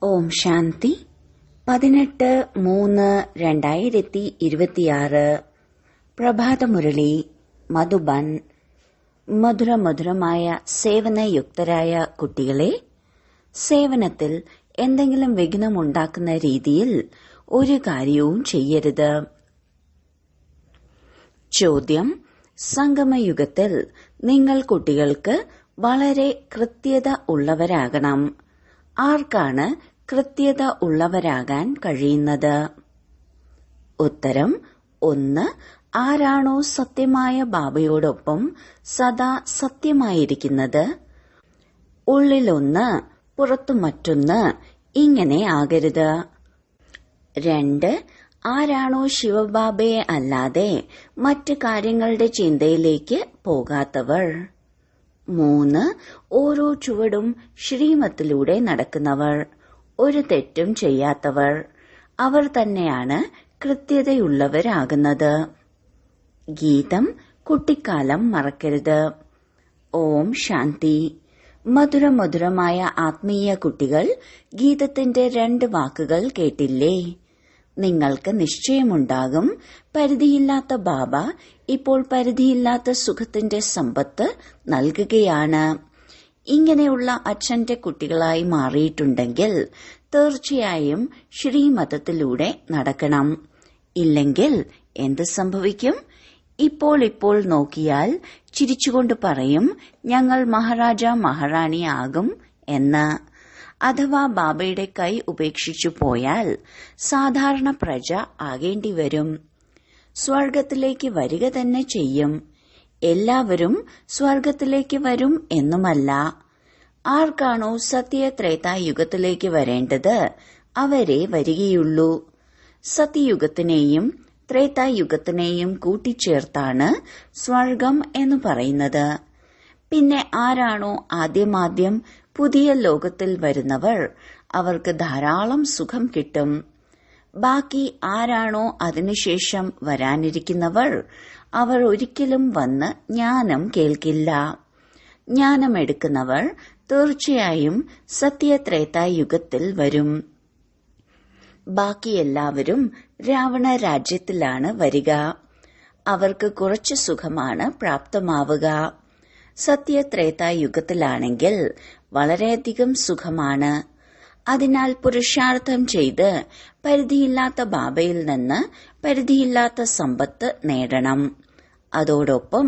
ഓം ശാന്തി 18-3-2026 പ്രഭാതമുരളി മധുബൻ. മധുരമധുരമായ സേവനയുക്തരായ കുട്ടികളെ, സേവനത്തിൽ എന്തെങ്കിലും വിഘ്നമുണ്ടാക്കുന്ന രീതിയിൽ ഒരു കാര്യവും ചെയ്യരുത്. ചോദ്യം: സംഗമയുഗത്തിൽ നിങ്ങൾ കുട്ടികൾക്ക് വളരെ കൃത്യത ഉള്ളവരാകണം. ആർക്കാണ് കൃത്യത ഉള്ളവരാകാൻ കഴിയുന്നത്? ഉത്തരം: 1. ആരാണോ സത്യമായ ബാബയോടൊപ്പം സദാ സത്യമായിരിക്കുന്നത്, ഉള്ളിലൊന്ന് പുറത്തു മറ്റൊന്ന്, ഇങ്ങനെ ആകരുത്. 2. ആരാണോ ശിവബാബയെ അല്ലാതെ മറ്റ് കാര്യങ്ങളുടെ ചിന്തയിലേക്ക് പോകാത്തവർ. 3. ഓരോ ചുവടും ശ്രീമത്തിലൂടെ നടക്കുന്നവർ, ഒരു തെറ്റും ചെയ്യാത്തവർ. അവർ തന്നെയാണ് കൃത്യതയുള്ളവരാകുന്നത്. ഗീതം കുട്ടിക്കാലം മറക്കരുത്. ഓം ശാന്തി. മധുരമധുരമായ ആത്മീയ കുട്ടികൾ, ഗീതത്തിന്റെ 2 വാക്കുകൾ കേട്ടില്ലേ? നിങ്ങൾക്ക് നിശ്ചയമുണ്ടാകും, പരിധിയില്ലാത്ത ബാബ ഇപ്പോൾ പരിധിയില്ലാത്ത സുഖത്തിന്റെ സമ്പത്ത് നൽകുകയാണ്. ഇങ്ങനെയുള്ള അച്ഛന്റെ കുട്ടികളായി മാറിയിട്ടുണ്ടെങ്കിൽ തീർച്ചയായും ശ്രീമതത്തിലൂടെ നടക്കണം. ഇല്ലെങ്കിൽ എന്ത് സംഭവിക്കും? ഇപ്പോൾ നോക്കിയാൽ ചിരിച്ചുകൊണ്ട് പറയും, ഞങ്ങൾ മഹാരാജ മഹാറാണി ആകും എന്ന്. അഥവാ ബാബയുടെ കൈ ഉപേക്ഷിച്ചു പോയാൽ സാധാരണ പ്രജ ആകേണ്ടി വരും. സ്വർഗത്തിലേക്ക് വരിക തന്നെ ചെയ്യും. എല്ലാവരും സ്വർഗത്തിലേക്ക് വരും എന്നുമല്ല. ആർക്കാണോ സത്യത്രേതായുഗത്തിലേക്ക് വരേണ്ടത് അവരെ വരികയുള്ളൂ. സത്യയുഗത്തിനെയും ത്രേതായുഗത്തിനെയും കൂട്ടിച്ചേർത്താണ് സ്വർഗം എന്ന് പറയുന്നത്. പിന്നെ ആരാണോ ആദ്യം പുതിയ ലോകത്തിൽ വരുന്നവർ, അവർക്ക് ധാരാളം സുഖം കിട്ടും. ബാക്കി ആരാണോ അതിനുശേഷം വരാനിരിക്കുന്നവർ, അവർ ഒരിക്കലും വന്ന് ജ്ഞാനം കേൾക്കില്ല. ജ്ഞാനമെടുക്കുന്നവർ തീർച്ചയായും സത്യത്രേതായുഗത്തിൽ വരും. ബാക്കി എല്ലാവരും രാവണ രാജ്യത്തിലാണ് വരിക. അവർക്ക് കുറച്ച് സുഖമാണ് പ്രാപ്തമാവുക. സത്യത്രേതായുഗത്തിലാണെങ്കിൽ വളരെയധികം സുഖമാണ്. അതിനാൽ പുരുഷാർത്ഥം ചെയ്ത് പരിധിയില്ലാത്ത ബാബയിൽ നിന്ന് പരിധിയില്ലാത്ത സമ്പത്ത് നേടണം. അതോടൊപ്പം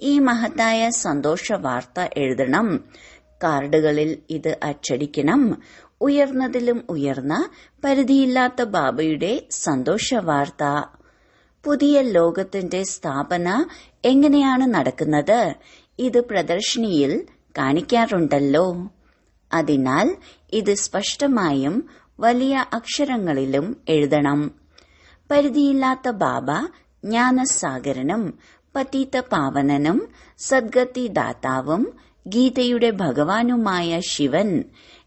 ഈ മഹത്തായ സന്തോഷ വാർത്ത എഴുതണം. കാർഡുകളിൽ ഇത് അച്ചടിക്കണം. ഉയർന്നതിലും ഉയർന്ന പരിധിയില്ലാത്ത ബാബയുടെ സന്തോഷ വാർത്ത. പുതിയ ലോകത്തിന്റെ സ്ഥാപന എങ്ങനെയാണ് നടക്കുന്നത്? ഇത് പ്രദർശനിയിൽ കാണിക്കാറുണ്ടല്ലോ. അതിനാൽ ഇത് സ്പഷ്ടമായും വലിയ അക്ഷരങ്ങളിലും എഴുതണം. പരിധിയില്ലാത്ത ബാബ ജ്ഞാനസാഗരനും പതീത പാവനനും സദ്ഗതി ദാതാവും ഗീതയുടെ ഭഗവാനുമായ ശിവൻ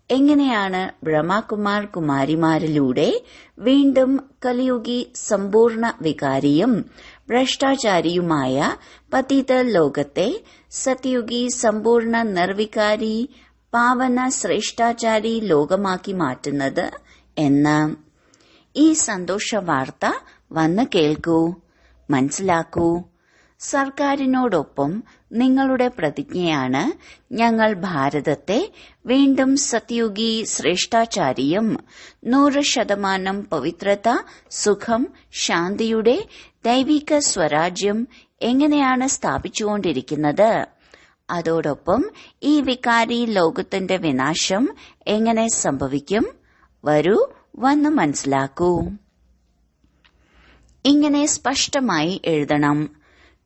എങ്ങനെയാണ് ബ്രഹ്മകുമാർ കുമാരിമാരിലൂടെ വീണ്ടും കലിയുഗി സമ്പൂർണ്ണ വികാരിയും ഭ്രഷ്ടാചാരിയുമായ പതീത ലോകത്തെ സത്യുഗി സമ്പൂർണ്ണ നിർവികാരി പാവന ശ്രേഷ്ഠാചാരി ലോകമാക്കി മാറ്റുന്നത് എന്ന്. ഈ സന്തോഷ വാർത്ത വന്ന് കേൾക്കൂ, മനസ്സിലാക്കൂ. സർക്കാരിനോടൊപ്പം നിങ്ങളുടെ പ്രതിജ്ഞയാണ്, ഞങ്ങൾ ഭാരതത്തെ വീണ്ടും സത്യുഗി ശ്രേഷ്ഠാചാരിയും 100% പവിത്രത, സുഖം, ശാന്തിയുടെ ദൈവിക സ്വരാജ്യം എങ്ങനെയാണ് സ്ഥാപിച്ചുകൊണ്ടിരിക്കുന്നത്, അതോടൊപ്പം ഈ വികാരി ലോകത്തിന്റെ വിനാശം എങ്ങനെ സംഭവിക്കും? വരൂ, വന്ന് മനസ്സിലാക്കൂ. ഇങ്ങനെ സ്പഷ്ടമായി എഴുതണം.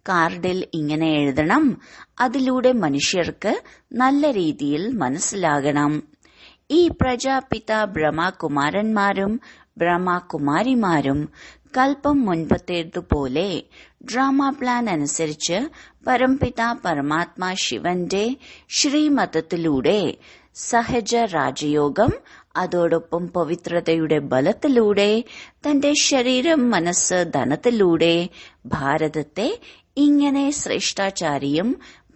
കാർഡിൽ ഇങ്ങനെ എഴുതണം. അതിലൂടെ മനുഷ്യർക്ക് നല്ല രീതിയിൽ മനസ്സിലാകണം. ഈ പ്രജാപിത ബ്രഹ്മകുമാരന്മാരും ബ്രഹ്മകുമാരിമാരും കൽപ്പം മുൻപത്തേതുപോലെ ഡ്രാമ പ്ലാൻ അനുസരിച്ച് പരംപിത പരമാത്മാ ശിവന്റെ ശ്രീമതത്തിലൂടെ സഹജ രാജയോഗം, അതോടൊപ്പം പവിത്രതയുടെ ബലത്തിലൂടെ തന്റെ ശരീരം, മനസ്സ്, ധനത്തിലൂടെ ഭാരതത്തെ ഇങ്ങനെ ശ്രേഷ്ഠാചാരിയും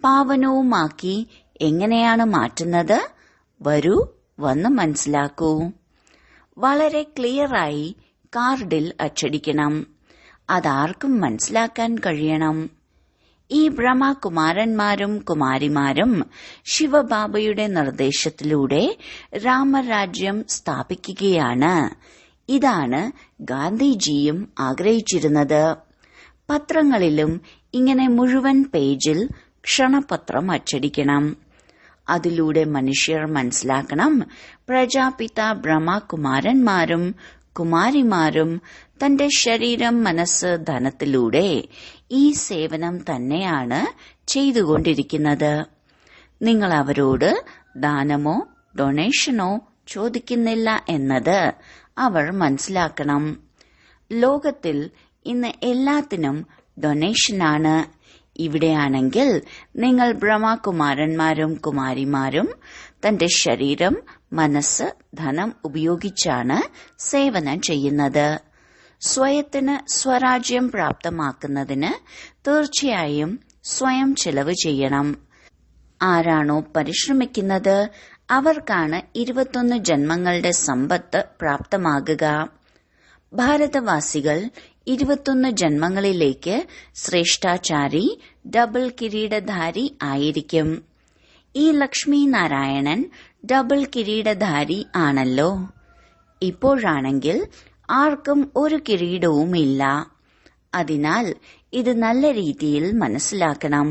പാവനവുമാക്കി എങ്ങനെയാണ് മാറ്റുന്നത്? വരൂ, വന്ന് മനസ്സിലാക്കൂ. വളരെ ക്ലിയറായി കാർഡിൽ അച്ചടിക്കണം. അതാർക്കും മനസ്സിലാക്കാൻ കഴിയണം. ഈ ബ്രഹ്മകുമാരന്മാരും കുമാരിമാരും ശിവബാബയുടെ നിർദ്ദേശത്തിലൂടെ രാമരാജ്യം സ്ഥാപിക്കുകയാണ്. ഇതാണ് ഗാന്ധിജിയും ആഗ്രഹിച്ചിരുന്നത്. പത്രങ്ങളിലും ഇങ്ങനെ മുഴുവൻ പേജിൽ ക്ഷണപത്രം അച്ചടിക്കണം. അതിലൂടെ മനുഷ്യർ മനസ്സിലാക്കണം, പ്രജാപിത ബ്രഹ്മകുമാരന്മാരും കുമാരിമാരും തന്റെ ശരീരം, മനസ്സ്, ധനത്തിലൂടെ ഈ സേവനം തന്നെയാണ് ചെയ്തുകൊണ്ടിരിക്കുന്നത്. നിങ്ങൾ അവരോട് ദാനമോ ഡൊണേഷനോ ചോദിക്കുന്നില്ല എന്നത് അവർ മനസ്സിലാക്കണം. ലോകത്തിൽ ഇന്ന് എല്ലാത്തിനും ഡൊണേഷനാണ്. ഇവിടെയാണെങ്കിൽ നിങ്ങൾ ബ്രഹ്മകുമാരന്മാരും കുമാരിമാരും തന്റെ ശരീരം, മനസ്സ്, ധനം ഉപയോഗിച്ചാണ് സേവനം ചെയ്യുന്നത്. സ്വയത്തിന് സ്വരാജ്യം പ്രാപ്തമാക്കുന്നതിന് തീർച്ചയായും സ്വയം ചെലവ് ചെയ്യണം. ആരാണോ പരിശ്രമിക്കുന്നത് അവർക്കാണ് 21 ജന്മങ്ങളുടെ സമ്പത്ത് പ്രാപ്തമാകുക. ഭാരതവാസികൾ 21 ജന്മങ്ങളിലേക്ക് ശ്രേഷ്ഠാചാരി, ഡബിൾ കിരീടധാരി ആയിരിക്കും. ഈ ലക്ഷ്മി നാരായണൻ ഡബിൾ കിരീടധാരി ആണല്ലോ. ഇപ്പോഴാണെങ്കിൽ ആർക്കും ഒരു കിരീടവുമില്ല. അതിനാൽ ഇത് നല്ല രീതിയിൽ മനസ്സിലാക്കണം.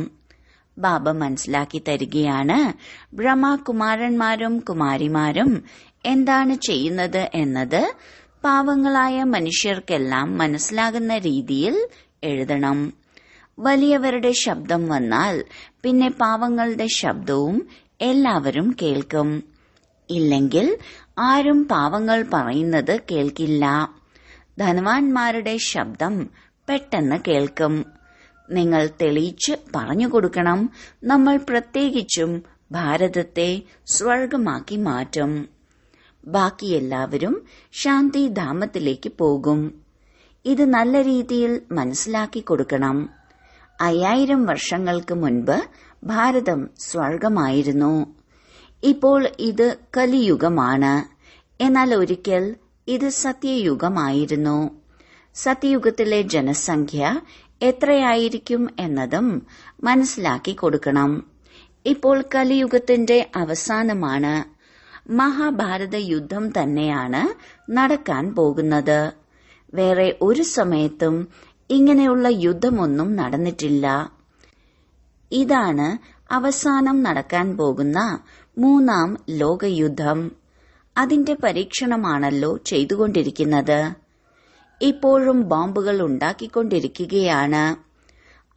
ബാബ മനസ്സിലാക്കി തരികയാണ്, ബ്രഹ്മകുമാരന്മാരും കുമാരിമാരും എന്താണ് ചെയ്യുന്നത് എന്നത് പാവങ്ങളായ മനുഷ്യർക്കെല്ലാം മനസ്സിലാകുന്ന രീതിയിൽ എഴുതണം. വലിയവരുടെ ശബ്ദം വന്നാൽ പിന്നെ പാവങ്ങളുടെ ശബ്ദവും എല്ലാവരും കേൾക്കും. ഇല്ലെങ്കിൽ ആരും പാവങ്ങൾ പറയുന്നത് കേൾക്കില്ല. ധനവാന്മാരുടെ ശബ്ദം പെട്ടെന്ന് കേൾക്കും. നിങ്ങൾ തെളിയിച്ച് പറഞ്ഞുകൊടുക്കണം, നമ്മൾ പ്രത്യേകിച്ചും ഭാരതത്തെ സ്വർഗമാക്കി മാറ്റും. ബാക്കി എല്ലാവരും ശാന്തിധാമത്തിലേക്ക് പോകും. ഇത് നല്ല രീതിയിൽ മനസ്സിലാക്കി കൊടുക്കണം. 5000 വർഷങ്ങൾക്ക് മുൻപ് ഭാരതം സ്വർഗമായിരുന്നു. ഇപ്പോൾ ഇത് കലിയുഗമാണ്. എന്നാൽ ഒരിക്കൽ ഇത് സത്യയുഗമായിരുന്നു. സത്യയുഗത്തിലെ ജനസംഖ്യ എത്രയായിരിക്കും എന്നതും മനസ്സിലാക്കി കൊടുക്കണം. ഇപ്പോൾ കലിയുഗത്തിന്റെ അവസാനമാണ്. മഹാഭാരത യുദ്ധം തന്നെയാണ് നടക്കാൻ പോകുന്നത്. വേറെ ഒരു സമയത്തും ഇങ്ങനെയുള്ള യുദ്ധമൊന്നും നടന്നിട്ടില്ല. ഇതാണ് അവസാനം നടക്കാൻ പോകുന്ന 3ാം ലോകയുദ്ധം. അതിന്റെ പരീക്ഷണമാണല്ലോ ചെയ്തുകൊണ്ടിരിക്കുന്നത്. ഇപ്പോഴും ബോംബുകൾ ഉണ്ടാക്കിക്കൊണ്ടിരിക്കുകയാണ്.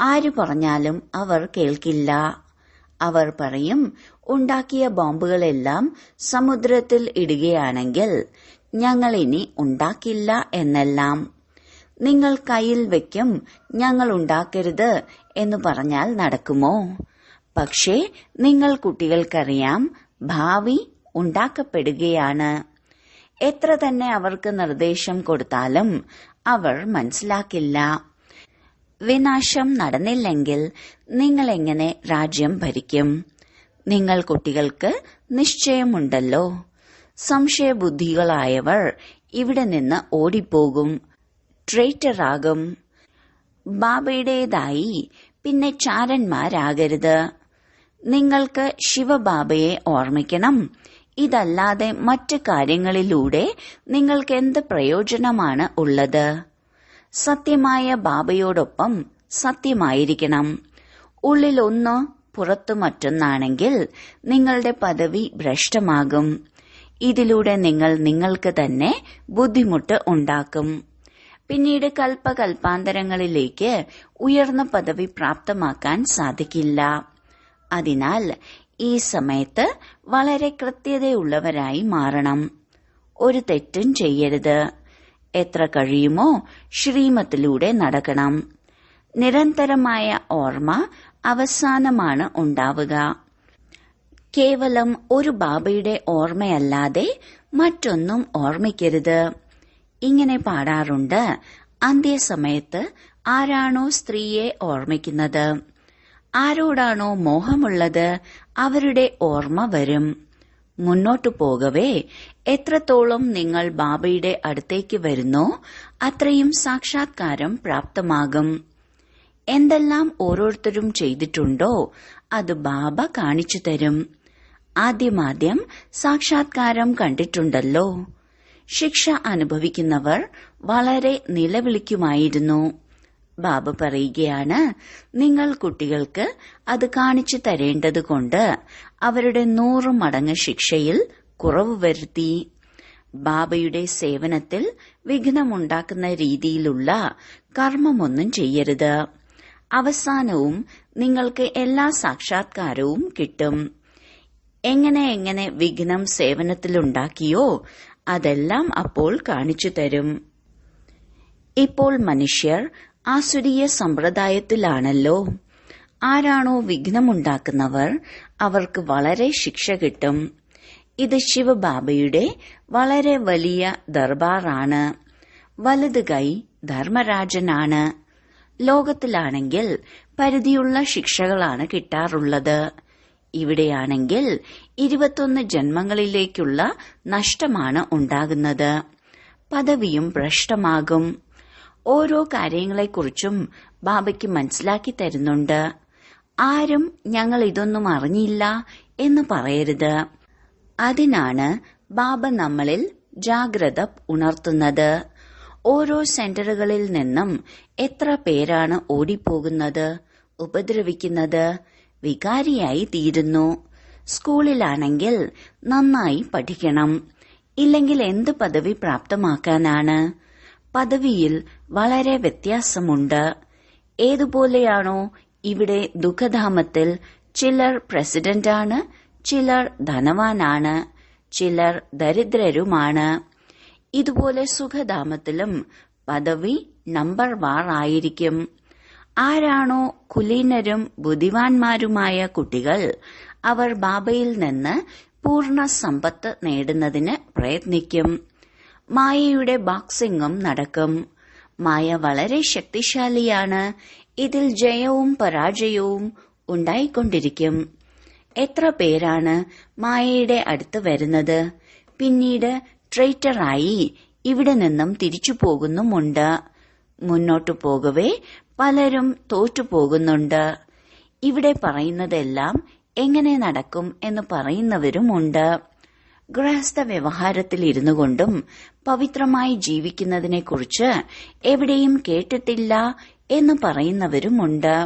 ആര് പറഞ്ഞാലും അവർ കേൾക്കില്ല. അവർ പറയും, ഉണ്ടാക്കിയ ബോംബുകളെല്ലാം സമുദ്രത്തിൽ ഇടുകയാണെങ്കിൽ ഞങ്ങൾ ഇനി ഉണ്ടാക്കില്ല എന്നെല്ലാം. നിങ്ങൾ കയ്യിൽ വെക്കും, ഞങ്ങൾ ഉണ്ടാക്കരുത് എന്ന് പറഞ്ഞാൽ നടക്കുമോ? പക്ഷേ നിങ്ങൾ കുട്ടികൾക്കറിയാം, ഭാവി ഉണ്ടാക്കപ്പെടുകയാണ്. എത്ര തന്നെ അവർക്ക് നിർദ്ദേശം കൊടുത്താലും അവർ മനസ്സിലാക്കില്ല. വിനാശം നടന്നില്ലെങ്കിൽ നിങ്ങൾ എങ്ങനെ രാജ്യം ഭരിക്കും? നിങ്ങൾ കുട്ടികൾക്ക് നിശ്ചയമുണ്ടല്ലോ. സംശയബുദ്ധികളായവർ ഇവിടെ നിന്ന് ഓടിപ്പോകും, ട്രേറ്ററാകും. ബാബയുടേതായി പിന്നെ ചാരന്മാരാകരുത്. നിങ്ങൾക്ക് ശിവബാബയെ ഓർമ്മിക്കണം. ഇതല്ലാതെ മറ്റ് കാര്യങ്ങളിലൂടെ നിങ്ങൾക്ക് എന്ത് പ്രയോജനമാണ് ഉള്ളത്? സത്യമായ ബാബയോടൊപ്പം സത്യമായിരിക്കണം. ഉള്ളിലൊന്ന് പുറത്തു മറ്റൊന്നാണെങ്കിൽ നിങ്ങളുടെ പദവി ഭ്രഷ്ടമാകും. ഇതിലൂടെ നിങ്ങൾ നിങ്ങൾക്ക് തന്നെ ബുദ്ധിമുട്ട് ഉണ്ടാക്കും. പിന്നീട് കൽപ്പകൽപ്പാന്തരങ്ങളിലേക്ക് ഉയർന്ന പദവി പ്രാപ്തമാക്കാൻ സാധിക്കില്ല. അതിനാൽ ഈ സമയത്ത് വളരെ കൃത്യതയുള്ളവരായി മാറണം. ഒരു തെറ്റും ചെയ്യരുത്. എത്ര കഴിയുമോ ശ്രീമത്തിലൂടെ നടക്കണം. നിരന്തരമായ ഓർമ്മ അവസാനമാണ് ഉണ്ടാവുക. കേവലം ഒരു ബാബയുടെ ഓർമ്മയല്ലാതെ മറ്റൊന്നും ഓർമ്മിക്കരുത്. ഇങ്ങനെ പാടാറുണ്ട്, അന്ത്യസമയത്ത് ആരാണോ സ്ത്രീയെ ഓർമ്മിക്കുന്നത്, ആരോടാണോ മോഹമുള്ളത് അവരുടെ ഓർമ്മ വരും. മുന്നോട്ടു പോകവേ എത്രത്തോളം നിങ്ങൾ ബാബയുടെ അടുത്തേക്ക് വരുന്നോ അത്രയും സാക്ഷാത്കാരം പ്രാപ്തമാകും. എന്തെല്ലാം ഓരോരുത്തരും ചെയ്തിട്ടുണ്ടോ അത് ബാബ കാണിച്ചു തരും. ആദ്യമാദ്യം സാക്ഷാത്കാരം കണ്ടിട്ടുണ്ടല്ലോ. ശിക്ഷ അനുഭവിക്കുന്നവർ വളരെ നിലവിളിക്കുമായിരുന്നു. ബാബ പറയുകയാണ്, നിങ്ങൾ കുട്ടികൾക്ക് അത് കാണിച്ചു തരേണ്ടതുകൊണ്ട് അവരുടെ 100 മടങ്ങ് ശിക്ഷയിൽ കുറവ് വരുത്തി. ബാബയുടെ സേവനത്തിൽ വിഘ്നമുണ്ടാക്കുന്ന രീതിയിലുള്ള കർമ്മമൊന്നും ചെയ്യരുത്. അവസാനവും നിങ്ങൾക്ക് എല്ലാ സാക്ഷാത്കാരവും കിട്ടും. എങ്ങനെ വിഘ്നം സേവനത്തിലുണ്ടാക്കിയോ അതെല്ലാം അപ്പോൾ കാണിച്ചു തരും. ഇപ്പോൾ മനുഷ്യർ ആസുരീയ സമ്പ്രദായത്തിലാണല്ലോ. ആരാണോ വിഘ്നമുണ്ടാക്കുന്നവർ അവർക്ക് വളരെ ശിക്ഷ കിട്ടും. ഇത് ശിവബാബയുടെ വളരെ വലിയ ദർബാറാണ്. വലത് കൈ ധർമ്മരാജനാണ്. ലോകത്തിലാണെങ്കിൽ പരിധിയുള്ള ശിക്ഷകളാണ് കിട്ടാറുള്ളത്. ഇവിടെയാണെങ്കിൽ 21 ജന്മങ്ങളിലേക്കുള്ള നഷ്ടമാണ് ഉണ്ടാകുന്നത്. പദവിയും ഭ്രഷ്ടമാകും. ഓരോ കാര്യങ്ങളെക്കുറിച്ചും ബാബയ്ക്ക് മനസ്സിലാക്കി തരുന്നുണ്ട്. ആരും ഞങ്ങൾ ഇതൊന്നും അറിഞ്ഞില്ല എന്ന് പറയരുത്. അതിനാണ് ബാബ നമ്മളിൽ ജാഗ്രത ഉണർത്തുന്നത്. ഓരോ സെന്ററുകളിൽ നിന്നും എത്ര പേരാണ് ഓടിപ്പോകുന്നത്, ഉപദ്രവിക്കുന്നത്, വികാരിയായി തീരുന്നു. സ്കൂളിലാണെങ്കിൽ നന്നായി പഠിക്കണം. ഇല്ലെങ്കിൽ എന്ത് പദവി പ്രാപ്തമാക്കാനാണ്? പദവിയിൽ വളരെ വ്യത്യാസമുണ്ട്. ഏതുപോലെയാണോ ഇവിടെ ദുഃഖധാമത്തിൽ ചിലർ പ്രസിഡന്റാണ്, ചിലർ ധനവാനാണ്, ചിലർ ദരിദ്രരുമാണ്. ഇതുപോലെ സുഖധാമത്തിലും പദവി നമ്പർ വാറായിരിക്കും. ആരാണോ കുലീനരും ബുദ്ധിമാന്മാരുമായ കുട്ടികൾ അവർ ബാബയിൽ നിന്ന് പൂർണ്ണ സമ്പത്ത് നേടുന്നതിന് പ്രയത്നിക്കും. മായയുടെ ബോക്സിംഗും നടക്കും. മായ വളരെ ശക്തിശാലിയാണ്. ഇതിൽ ജയവും പരാജയവും ഉണ്ടായിക്കൊണ്ടിരിക്കും. എത്ര പേരാണ് മായയുടെ അടുത്ത് വരുന്നത്, പിന്നീട് ട്രൈറ്ററായി ഇവിടെ നിന്നും തിരിച്ചു പോകുന്നുമുണ്ട്. മുന്നോട്ടു പോകവേ പലരും തോറ്റുപോകുന്നുണ്ട്. ഇവിടെ പറയുന്നതെല്ലാം എങ്ങനെ നടക്കും എന്ന് പറയുന്നവരുമുണ്ട്. ഗൃഹസ്ഥ വ്യവഹാരത്തിൽ ഇരുന്നു കൊണ്ടും പവിത്രമായി ജീവിക്കുന്നതിനെക്കുറിച്ച് എവിടെയും കേട്ടിട്ടില്ല എന്ന് പറയുന്നവരുമുണ്ട്.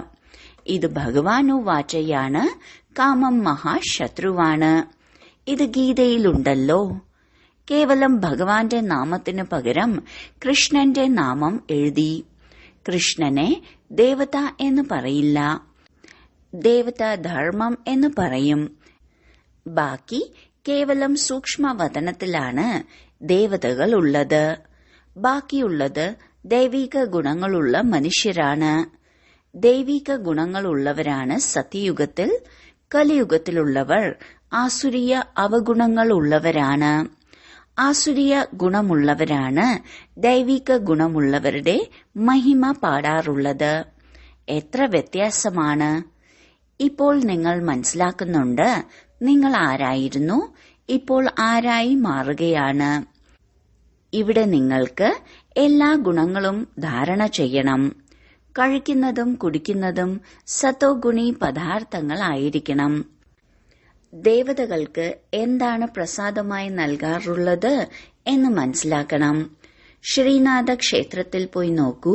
ഇത് ഭഗവാനു വാചയാണ്. കാമം മഹാശത്രുവാണ്. ഇത് ഗീതയിലുണ്ടല്ലോ. കേവലം ഭഗവാന്റെ നാമത്തിനു പകരം കൃഷ്ണന്റെ നാമം എഴുതി. കൃഷ്ണനെ ദേവത എന്ന് പറയില്ല, ദേവത ധർമ്മം എന്ന് പറയും. ബാക്കി കേവലം സൂക്ഷ്മവതനത്തിലാണ് ദേവതകൾ ഉള്ളത്. ബാക്കിയുള്ളത് ദൈവിക ഗുണങ്ങളുള്ള മനുഷ്യരാണ്. ദൈവിക ഗുണങ്ങളുള്ളവരാണ് സത്യയുഗത്തിൽ. കലിയുഗത്തിലുള്ളവർ ആസുരീയ അവഗുണങ്ങൾ ഉള്ളവരാണ്. ആസുരീയ ഗുണമുള്ളവരാണ് ദൈവിക ഗുണമുള്ളവരുടെ മഹിമ പാടാറുള്ളത്. എത്ര വ്യത്യാസമാണ്! ഇപ്പോൾ നിങ്ങൾ മനസ്സിലാക്കുന്നുണ്ട് നിങ്ങൾ ആരായിരുന്നു, ഇപ്പോൾ ആരായി മാറുകയാണ്. ഇവിടെ നിങ്ങൾക്ക് എല്ലാ ഗുണങ്ങളും ധാരണ ചെയ്യണം. കഴിക്കുന്നതും കുടിക്കുന്നതും സതോഗുണി പദാർത്ഥങ്ങളായിരിക്കണം. ദേവതകൾക്ക് എന്താണ് പ്രസാദമായി നൽകാറുള്ളത് എന്ന് മനസ്സിലാക്കണം. ശ്രീനാഥ ക്ഷേത്രത്തിൽ പോയി നോക്കൂ.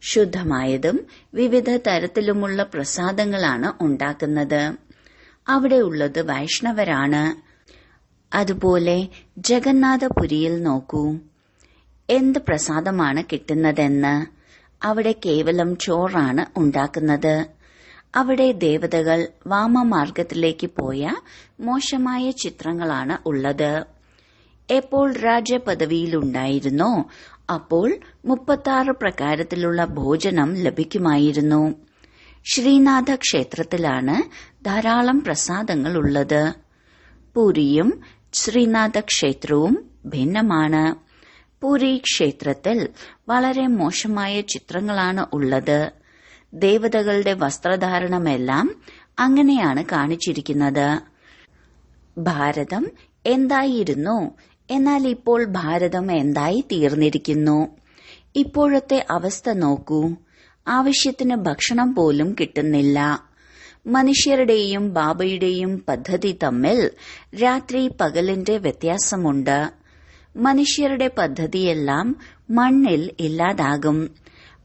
ശുദ്ധമായതും വിവിധ തരത്തിലുമുള്ള പ്രസാദങ്ങളാണ് ഉണ്ടാക്കുന്നത്. അവിടെ ഉള്ളത് വൈഷ്ണവരാണ്. അതുപോലെ ജഗന്നാഥപുരിയിൽ നോക്കൂ, എന്ത് പ്രസാദമാണ് കിട്ടുന്നതെന്ന്. അവിടെ കേവലം ചോറാണ് ഉണ്ടാക്കുന്നത്. അവിടെ ദേവതകൾ വാമമാർഗത്തിലേക്ക് പോയ മോശമായ ചിത്രങ്ങളാണ് ഉള്ളത്. എപ്പോൾ രാജ്യപദവിയിലുണ്ടായിരുന്നോ അപ്പോൾ 36 പ്രകാരത്തിലുള്ള ഭോജനം ലഭിക്കുമായിരുന്നു. ശ്രീനാഥ ക്ഷേത്രത്തിലാണ് ധാരാളം പ്രസാദങ്ങൾ ഉള്ളത്. പൂരിയും ശ്രീനാഥ ക്ഷേത്രവും ഭിന്നമാണ്. പൂരി ക്ഷേത്രത്തിൽ വളരെ മോശമായ ചിത്രങ്ങളാണ് ഉള്ളത്. ദേവതകളുടെ വസ്ത്രധാരണമെല്ലാം അങ്ങനെയാണ് കാണിച്ചിരിക്കുന്നത്. ഭാരതം എന്തായിരുന്നു, എന്നാൽ ഇപ്പോൾ ഭാരതം എന്തായി തീർന്നിരിക്കുന്നു. ഇപ്പോഴത്തെ അവസ്ഥ നോക്കൂ. ആവശ്യത്തിന് ഭക്ഷണം പോലും കിട്ടുന്നില്ല. മനുഷ്യരുടെയും ബാബയുടെയും പദ്ധതി തമ്മിൽ രാത്രി പകലിന്റെ വ്യത്യാസമുണ്ട്. മനുഷ്യരുടെ പദ്ധതിയെല്ലാം മണ്ണിൽ ഇല്ലാതാകും.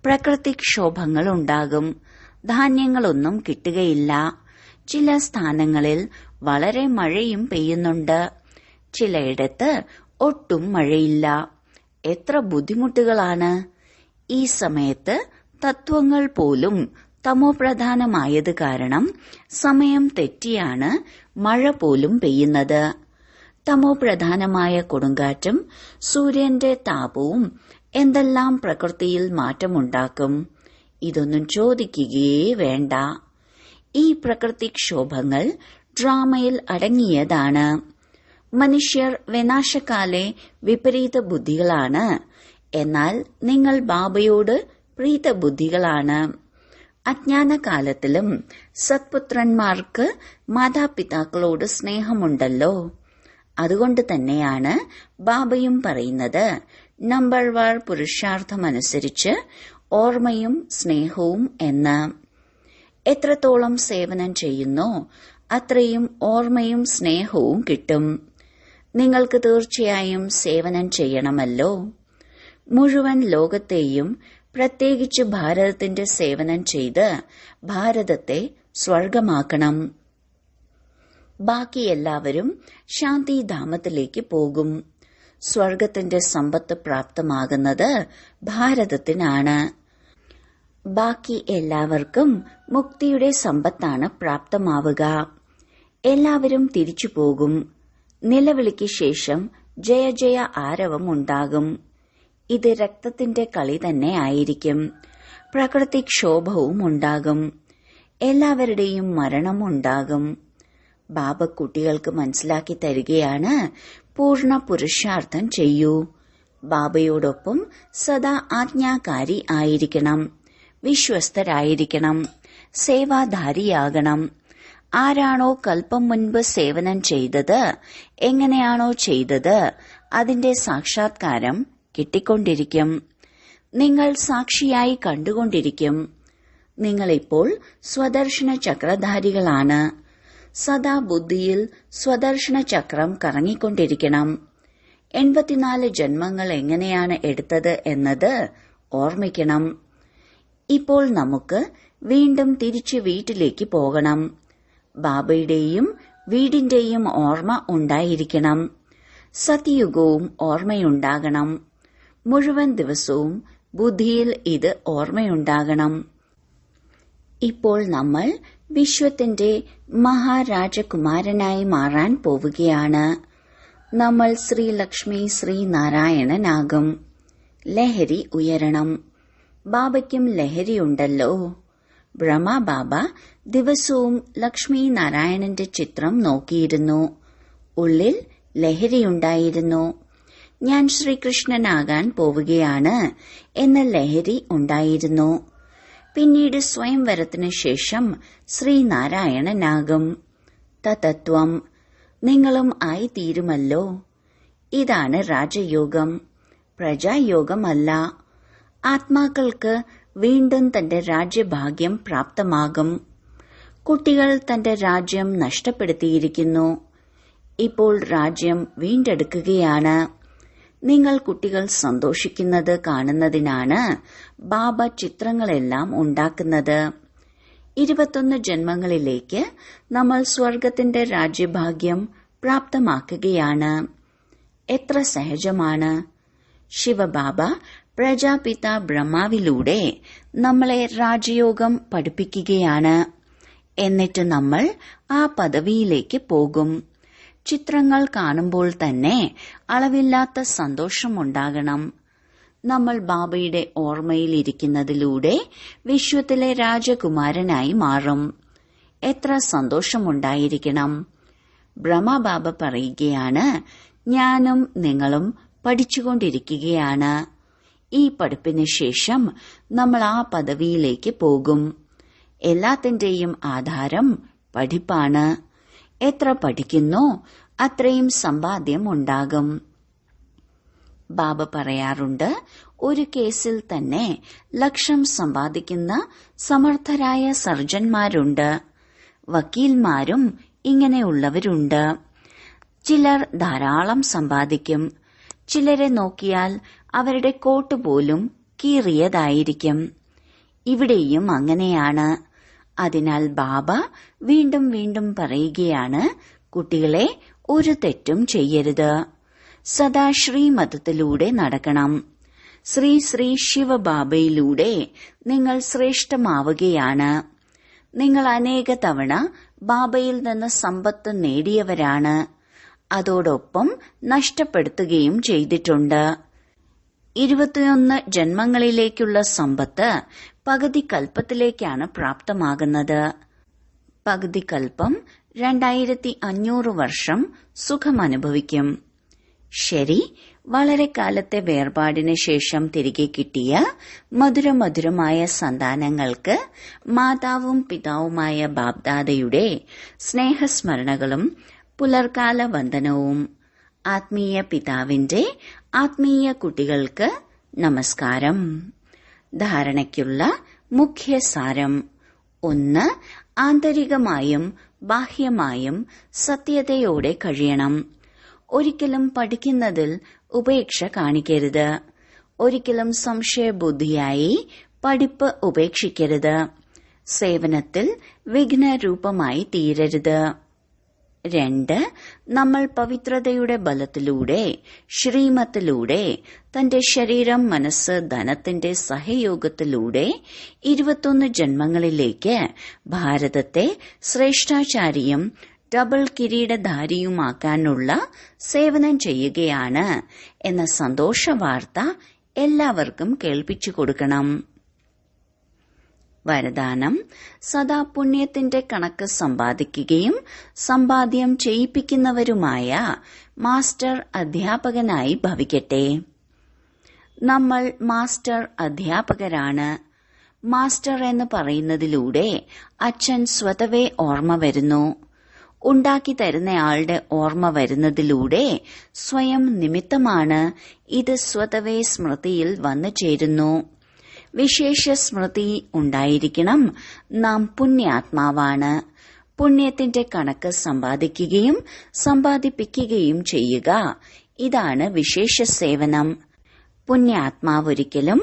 പ്രകൃതിക്ഷോഭങ്ങൾ ഉണ്ടാകും. ധാന്യങ്ങളൊന്നും കിട്ടുകയില്ല. ചില സ്ഥാനങ്ങളിൽ വളരെ മഴയും പെയ്യുന്നുണ്ട്. ചിലയിടത്ത് ഒട്ടും മഴയില്ല. എത്ര ബുദ്ധിമുട്ടുകളാണ്. ഈ സമയത്ത് തത്വങ്ങൾ പോലും തമോപ്രധാനമായത് കാരണം സമയം തെറ്റിയാണ് മഴ പോലും പെയ്യുന്നത്. തമോപ്രധാനമായ കൊടുങ്കാറ്റും സൂര്യന്റെ താപവും എന്തെല്ലാം പ്രകൃതിയിൽ മാറ്റമുണ്ടാക്കും. ഇതൊന്നും ചോദിക്കുകയേ വേണ്ട. ഈ പ്രകൃതിക്ഷോഭങ്ങൾ ഡ്രാമയിൽ അടങ്ങിയതാണ്. മനുഷ്യർ വിനാശകാലെ വിപരീത ബുദ്ധികളാണ്. എന്നാൽ നിങ്ങൾ ബാബയോട് പ്രീതബുദ്ധികളാണ്. അജ്ഞാനകാലത്തിലും സത്പുത്രന്മാർക്ക് മാതാപിതാക്കളോട് സ്നേഹമുണ്ടല്ലോ. അതുകൊണ്ട് തന്നെയാണ് ബാബയും പറയുന്നത്, നമ്പർ വാർ പുരുഷാർത്ഥമനുസരിച്ച് ഓർമ്മയും സ്നേഹവും എന്ന്. എത്രത്തോളം സേവനം ചെയ്യുന്നോ അത്രയും ഓർമ്മയും സ്നേഹവും കിട്ടും. നിങ്ങൾക്ക് തീർച്ചയായും സേവനം ചെയ്യണമല്ലോ. മുഴുവൻ ലോകത്തെയും പ്രത്യേകിച്ച് ഭാരതത്തിന്റെ സേവനം ചെയ്ത് ഭാരതത്തെ സ്വർഗമാക്കണം. ബാക്കി എല്ലാവരും ശാന്തിധാമത്തിലേക്ക് പോകും. സ്വർഗത്തിന്റെ സമ്പത്ത് പ്രാപ്തമാകുന്നത് ഭാരതത്തിനാണ്. ബാക്കി എല്ലാവർക്കും മുക്തിയുടെ സമ്പത്താണ് പ്രാപ്തമാവുക. എല്ലാവരും തിരിച്ചു പോകും. നിലവിളിക്ക് ശേഷം ജയ ജയ ആരവം ഉണ്ടാകും. ഇത് രക്തത്തിന്റെ കളി തന്നെ ആയിരിക്കും. പ്രകൃതിക്ഷോഭവും ഉണ്ടാകും. എല്ലാവരുടെയും മരണം ഉണ്ടാകും. ബാബ കുട്ടികൾക്ക് മനസ്സിലാക്കി തരികയാണ്, പൂർണ്ണ പുരുഷാർത്ഥം ചെയ്യൂ. ബാബയോടൊപ്പം സദാ ആജ്ഞാകാരി ആയിരിക്കണം. വിശ്വസ്തരായിരിക്കണം. സേവാധാരിയാകണം. ആരാണോ കൽപ്പം മുൻപ് സേവനം ചെയ്തത്, എങ്ങനെയാണോ ചെയ്തത്, അതിന്റെ സാക്ഷാത്കാരം കിട്ടിക്കൊണ്ടിരിക്കും. നിങ്ങൾ സാക്ഷിയായി കണ്ടുകൊണ്ടിരിക്കും. നിങ്ങളിപ്പോൾ സ്വദർശന ചക്രധാരികളാണ്. സദാ ബുദ്ധിയിൽ സ്വദർശന ചക്രം കറങ്ങിക്കൊണ്ടിരിക്കണം. 84 ജന്മങ്ങൾ എങ്ങനെയാണ് എടുത്തത് എന്നത് ഓർമ്മിക്കണം. ഇപ്പോൾ നമുക്ക് വീണ്ടും തിരിച്ച് വീട്ടിലേക്ക് പോകണം. ബാബയുടെയും വീടിന്റെയും ഓർമ്മ ഉണ്ടായിരിക്കണം. സത്യയുഗവും ഓർമ്മയുണ്ടാകണം. മുഴുവൻ ദിവസവും ബുദ്ധിയിൽ ഇത് ഓർമ്മയുണ്ടാകണം. ഇപ്പോൾ നമ്മൾ വിശ്വത്തിന്റെ മഹാരാജകുമാരനായി മാറാൻ പോവുകയാണ്. നമ്മൾ ശ്രീലക്ഷ്മി ശ്രീനാരായണനാകും. ലഹരി ഉയരണം. ബാബയ്ക്കും ലഹരിയുണ്ടല്ലോ. ബ്രഹ്മബാബ ദിവസവും ലക്ഷ്മി നാരായണന്റെ ചിത്രം നോക്കിയിരുന്നു. ഉള്ളിൽ ലഹരിയുണ്ടായിരുന്നു. ഞാൻ ശ്രീകൃഷ്ണനാകാൻ പോവുകയാണ് എന്ന ലഹരി ഉണ്ടായിരുന്നു. പിന്നീട് സ്വയംവരത്തിനു ശേഷം ശ്രീനാരായണനാകും. തത്വം നിങ്ങളും ആയിത്തീരുമല്ലോ. ഇതാണ് രാജയോഗം, പ്രജായോഗമല്ല. ആത്മാക്കൾക്ക് വീണ്ടും തന്റെ രാജ്യഭാഗ്യം പ്രാപ്തമാകും. കുട്ടികൾ തന്റെ രാജ്യം നഷ്ടപ്പെടുത്തിയിരിക്കുന്നു. ഇപ്പോൾ രാജ്യം വീണ്ടെടുക്കുകയാണ്. നിങ്ങൾ കുട്ടികൾ സന്തോഷിക്കുന്നത് കാണുന്നതിനാണ് ബാബ ചിത്രങ്ങളെല്ലാം ഉണ്ടാക്കുന്നത്. 21 ജന്മങ്ങളിലേക്ക് നമ്മൾ സ്വർഗത്തിന്റെ രാജ്യഭാഗ്യം പ്രാപ്തമാക്കുകയാണ്. എത്ര സഹജമാണ്. ശിവബാബ പ്രജാപിത ബ്രഹ്മാവിലൂടെ നമ്മളെ രാജയോഗം പഠിപ്പിക്കുകയാണ്. എന്നിട്ട് നമ്മൾ ആ പദവിയിലേക്ക് പോകും. ചിത്രങ്ങൾ കാണുമ്പോൾ തന്നെ അളവില്ലാത്ത സന്തോഷമുണ്ടാകണം. നമ്മൾ ബാബയുടെ ഓർമ്മയിലിരിക്കുന്നതിലൂടെ വിശ്വത്തിലെ രാജകുമാരനായി മാറും. എത്ര സന്തോഷമുണ്ടായിരിക്കണം. ബ്രഹ്മബാബ പറയുകയാണ്, ഞാനും നിങ്ങളും പഠിച്ചുകൊണ്ടിരിക്കുകയാണ്. ഈ പഠിപ്പിന് ശേഷം നമ്മൾ ആ പദവിയിലേക്ക് പോകും. എല്ലാത്തിന്റെയും ആധാരം പഠിപ്പാണ്. എത്ര പഠിക്കുന്നോ അത്രയും സമ്പാദ്യം ഉണ്ടാകും. ബാബ പറയാറുണ്ട്, ഒരു കേസിൽ തന്നെ ലക്ഷം സമ്പാദിക്കുന്ന സമർത്ഥരായ സർജന്മാരുണ്ട്. വക്കീൽമാരും ഇങ്ങനെയുള്ളവരുണ്ട്. ചിലർ ധാരാളം സമ്പാദിക്കും. ചിലരെ നോക്കിയാൽ അവരുടെ കോട്ട് പോലും കീറിയതായിരിക്കും. ഇവിടെയും അങ്ങനെയാണ്. അതിനാൽ ബാബ വീണ്ടും വീണ്ടും പറയുകയാണ്, കുട്ടികളെ, ഒരു തെറ്റും ചെയ്യരുത്. സദാ ശ്രീമതത്തിലൂടെ നടക്കണം. ശ്രീ ശ്രീ ശിവബാബയിലൂടെ നിങ്ങൾ ശ്രേഷ്ഠമാവുകയാണ്. നിങ്ങൾ അനേക തവണ ബാബയിൽ നിന്ന് സമ്പത്ത് നേടിയവരാണ്. അതോടൊപ്പം നഷ്ടപ്പെടുത്തുകയും ചെയ്തിട്ടുണ്ട്. 21 ജന്മങ്ങളിലേക്കുള്ള സമ്പത്ത് പകുതി കൽപ്പത്തിലേക്കാണ് പ്രാപ്തമാകുന്നത്. പകുതി കൽപ്പം 2500 വർഷം സുഖമനുഭവിക്കും. ശരി, വളരെ കാലത്തെ വേർപാടിന് ശേഷം തിരികെ കിട്ടിയ മധുരമധുരമായ സന്താനങ്ങൾക്ക് മാതാവും പിതാവുമായ ബാബ്ദാദയുടെ സ്നേഹസ്മരണകളും പുലർക്കാല വന്ദനവും. ആത്മീയ പിതാവിന്റെ ആത്മീയ കുട്ടികൾക്ക് നമസ്കാരം. ധാരണയ്ക്കുള്ള മുഖ്യ സാരം: 1. ആന്തരികമായും ബാഹ്യമായും സത്യതയോടെ കഴിയണം. ഒരിക്കലും പഠിക്കുന്നതിൽ ഉപേക്ഷ കാണിക്കരുത്. ഒരിക്കലും സംശയബുദ്ധിയായി പഠിപ്പ് ഉപേക്ഷിക്കരുത്. സേവനത്തിൽ വിഘ്നരൂപമായി തീരരുത്. 2. നമ്മൾ പവിത്രതയുടെ ബലത്തിലൂടെ, ശ്രീമത്തിലൂടെ, തന്റെ ശരീരം, മനസ്സ്, ധനത്തിന്റെ സഹയോഗത്തിലൂടെ 21 ജന്മങ്ങളിലേക്ക് ഭാരതത്തെ ശ്രേഷ്ഠാചാരിയും ഡബിൾ കിരീടധാരിയുമാക്കാനുള്ള സേവനം ചെയ്യുകയാണ് എന്ന സന്തോഷ വാർത്ത എല്ലാവർക്കും കേൾപ്പിച്ചു കൊടുക്കണം. വരദാനം: സദാ പുണ്യത്തിന്റെ കണക്ക് സമ്പാദിക്കുകയും സമ്പാദ്യം ചെയ്യിപ്പിക്കുന്നവരുമായ മാസ്റ്റർ അധ്യാപകനായി ഭവിക്കട്ടെ. നമ്മൾ മാസ്റ്റർ അധ്യാപകരാണ്. മാസ്റ്റർ എന്ന് പറയുന്നതിലൂടെ അച്ഛൻ സ്വതവേ ഓർമ്മ വരുന്നു. ഉണ്ടാക്കി തരുന്നയാളുടെ ഓർമ്മ വരുന്നതിലൂടെ സ്വയം നിമിത്തമാണ് ഇത് സ്വതവേ സ്മൃതിയിൽ വന്നു ചേരുന്നു. വിശേഷ സ്മൃതി ഉണ്ടായിരിക്കണം. നാം പുണ്യാത്മാവാണ്. പുണ്യത്തിന്റെ കണക്ക് സമ്പാദിക്കുകയും സമ്പാദിപ്പിക്കുകയും ചെയ്യുക, ഇതാണ് വിശേഷ സേവനം. പുണ്യാത്മാവൊരിക്കലും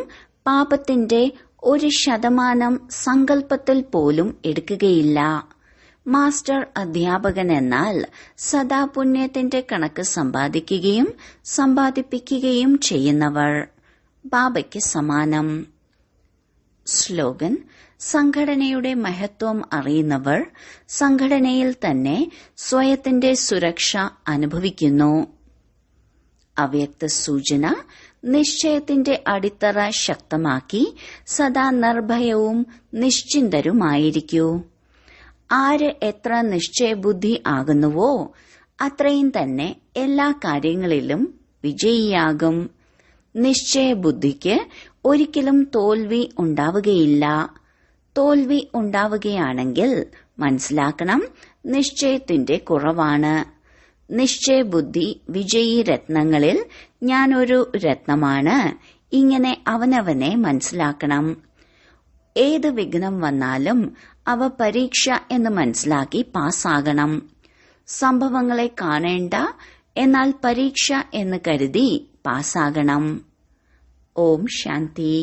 പാപത്തിന്റെ 1% സങ്കല്പത്തിൽ പോലും എടുക്കുകയില്ല. മാസ്റ്റർ അധ്യാപകൻ എന്നാൽ സദാ പുണ്യത്തിന്റെ കണക്ക് സമ്പാദിക്കുകയും സമ്പാദിപ്പിക്കുകയും ചെയ്യുന്നവർ. ബാബയ്ക്ക് സമാനം. സ്ലോഗൻ: സംഘടനയുടെ മഹത്വം അറിയുന്നവർ സംഘടനയിൽ തന്നെ സ്വയത്തിന്റെ സുരക്ഷ അനുഭവിക്കുന്നു. അവ്യക്ത സൂചന: നിശ്ചയത്തിന്റെ അടിത്തറ ശക്തമാക്കി സദാ നിർഭയവും നിശ്ചിന്തരുമായിരിക്കൂ. ആര് എത്ര നിശ്ചയബുദ്ധി ആകുന്നുവോ അത്രയും തന്നെ എല്ലാ കാര്യങ്ങളിലും വിജയിയാകും. നിശ്ചയബുദ്ധിക്ക് ഒരിക്കലും തോൽവി ഉണ്ടാവുകയില്ല. തോൽവി ഉണ്ടാവുകയാണെങ്കിൽ മനസ്സിലാക്കണം, നിശ്ചയത്തിന്റെ കുറവാണ്. നിശ്ചയബുദ്ധി വിജയി രത്നങ്ങളിൽ ഞാനൊരു രത്നമാണ്. ഇങ്ങനെ അവനവനെ മനസ്സിലാക്കണം. ഏത് വിഘ്നം വന്നാലും അവ പരീക്ഷ എന്ന് മനസ്സിലാക്കി പാസ്സാകണം. സംഭവങ്ങളെ കാണേണ്ട, എന്നാൽ പരീക്ഷ എന്ന് കരുതി പാസ്സാകണം. ഓം ശാന്തി.